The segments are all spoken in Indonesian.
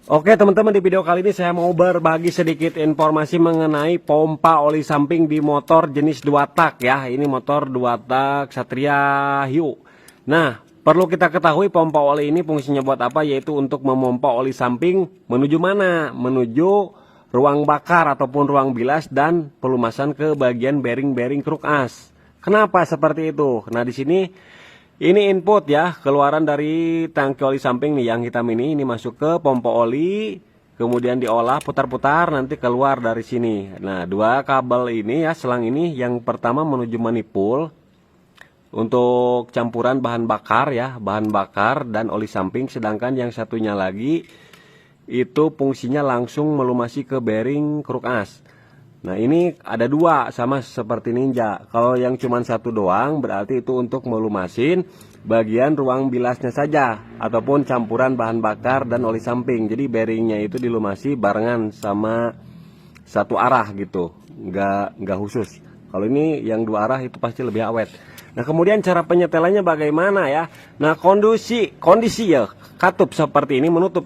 Oke teman-teman, di video kali ini saya mau berbagi sedikit informasi mengenai pompa oli samping di motor jenis 2 tak ya. Ini motor 2 tak Satria Hiu. Nah, perlu kita ketahui pompa oli ini fungsinya buat apa, yaitu untuk memompa oli samping menuju mana? Menuju ruang bakar ataupun ruang bilas dan pelumasan ke bagian bearing-bearing kruk as. Kenapa seperti itu? Nah, di sini ini input ya, keluaran dari tangki oli samping nih yang hitam ini masuk ke pompa oli, kemudian diolah putar-putar nanti keluar dari sini. Nah, 2 kabel ini ya, selang ini yang pertama menuju manifold untuk campuran bahan bakar ya, bahan bakar dan oli samping, sedangkan yang satunya lagi itu fungsinya langsung melumasi ke bearing kruk as. Nah, ini ada 2 sama seperti Ninja. Kalau yang cuma 1 doang berarti itu untuk melumasin bagian ruang bilasnya saja ataupun campuran bahan bakar dan oli samping. Jadi bearingnya itu dilumasi barengan sama satu arah gitu, nggak khusus. Kalau ini yang 2 arah itu pasti lebih awet. Nah, kemudian cara penyetelannya bagaimana ya? Nah, kondisi ya katup seperti ini menutup.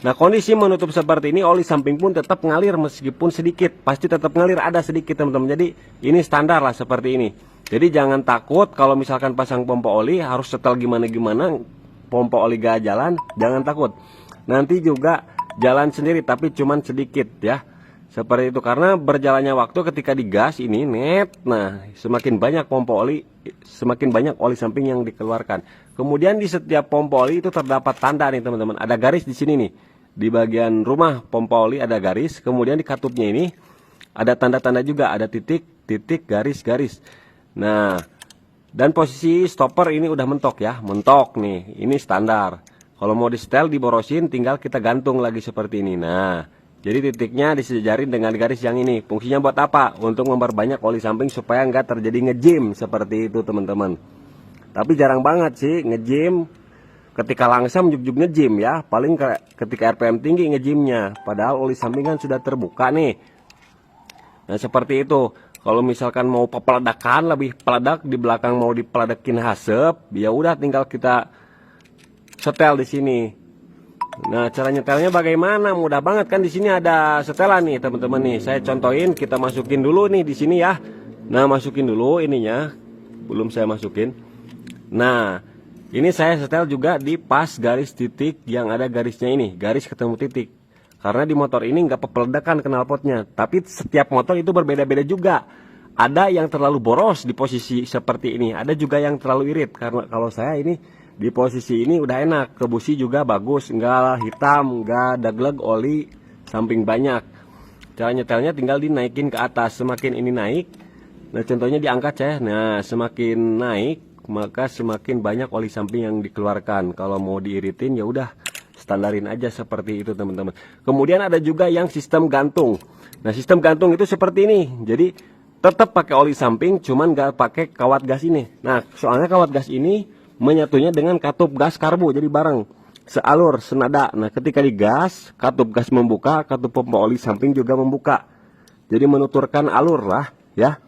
Nah, kondisi menutup seperti ini, oli samping pun tetap ngalir meskipun sedikit. Pasti tetap ngalir, ada sedikit teman-teman. Jadi ini standar lah seperti ini. Jadi jangan takut kalau misalkan pasang pompa oli harus setel gimana-gimana, pompa oli gak jalan, jangan takut. Nanti juga jalan sendiri tapi cuman sedikit ya. Seperti itu, karena berjalannya waktu ketika digas ini net. Nah, semakin banyak pompa oli, semakin banyak oli samping yang dikeluarkan. Kemudian di setiap pompa oli itu terdapat tanda nih teman-teman. Ada garis di sini nih. Di bagian rumah pompa oli ada garis, kemudian di katupnya ini ada tanda-tanda juga, ada titik, garis. Nah, dan posisi stopper ini udah mentok ya, mentok nih, ini standar. Kalau mau di setel diborosin, tinggal kita gantung lagi seperti ini. Nah, jadi titiknya disejarin dengan garis yang ini. Fungsinya buat apa? Untuk memperbanyak oli samping supaya nggak terjadi ngejim seperti itu teman-teman. Tapi jarang banget sih ngejim. Ketika langsam juk ngejim ya, paling ketika RPM tinggi ngejimnya, padahal oli samping kan sudah terbuka nih. Nah, seperti itu. Kalau misalkan mau peledakan, lebih peledak di belakang, mau dipeledakin hasep, ya udah tinggal kita setel di sini. Nah, cara nyetelnya bagaimana? Mudah banget kan, di sini ada setelan nih teman-teman nih. Saya contohin, kita masukin dulu nih di sini ya. Nah, masukin dulu ininya. Belum saya masukin. Nah, ini saya setel juga di pas garis titik yang ada garisnya ini, garis ketemu titik. Karena di motor ini nggak peledakan knalpotnya, tapi setiap motor itu berbeda-beda juga. Ada yang terlalu boros di posisi seperti ini, ada juga yang terlalu irit. Karena kalau saya ini di posisi ini udah enak, ke busi juga bagus, nggak hitam, nggak dagleg oli samping banyak. Cara nyetelnya tinggal dinaikin ke atas, semakin ini naik. Nah, contohnya diangkat ya. Nah, semakin naik maka semakin banyak oli samping yang dikeluarkan. Kalau mau diiritin ya udah standarin aja seperti itu teman-teman. Kemudian ada juga yang sistem gantung. Nah, sistem gantung itu seperti ini. Jadi tetap pakai oli samping, cuman nggak pakai kawat gas ini. Nah, soalnya kawat gas ini menyatunya dengan katup gas karbo, jadi bareng, sealur, senada. Nah, ketika digas, katup gas membuka, katup pompa oli samping juga membuka. Jadi menuturkan alur lah ya.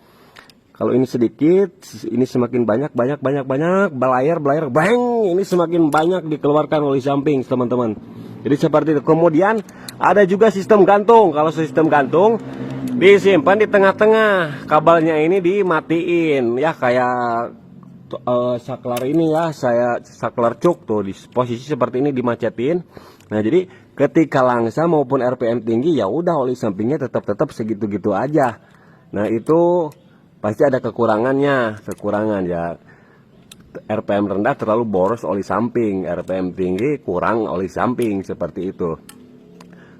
Kalau ini sedikit, ini semakin banyak, belayar, bang, ini semakin banyak dikeluarkan oli samping, teman-teman. Jadi seperti itu. Kemudian ada juga sistem gantung. Kalau sistem gantung disimpan di tengah-tengah, kabelnya ini dimatiin, ya kayak saklar ini ya, saya saklar cuk tuh di posisi seperti ini dimacetin. Nah, jadi ketika langsam maupun RPM tinggi, ya udah oli sampingnya tetap segitu-gitu aja. Nah, itu pasti ada kekurangan ya. RPM rendah terlalu boros oli samping, RPM tinggi kurang oli samping, seperti itu.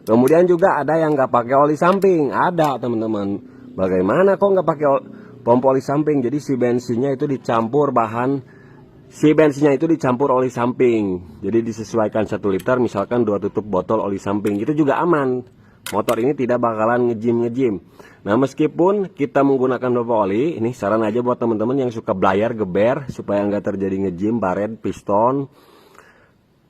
Kemudian juga ada yang nggak pakai oli samping, ada teman-teman. Bagaimana kok nggak pakai pompa oli samping? Jadi si bensinnya itu dicampur oli samping. Jadi disesuaikan 1 liter, misalkan 2 tutup botol oli samping, itu juga aman. Motor ini tidak bakalan ngejim. Nah, meskipun kita menggunakan pompa oli, ini saran aja buat teman-teman yang suka belayar, geber, supaya nggak terjadi ngejim, baret, piston.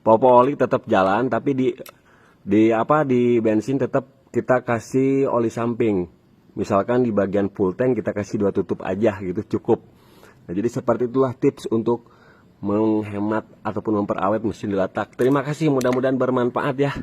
Pompa oli tetap jalan, tapi di bensin tetap kita kasih oli samping. Misalkan di bagian full tank kita kasih 2 tutup aja gitu, cukup. Nah, jadi seperti itulah tips untuk menghemat ataupun memperawet mesin dua tak. Terima kasih, mudah-mudahan bermanfaat ya.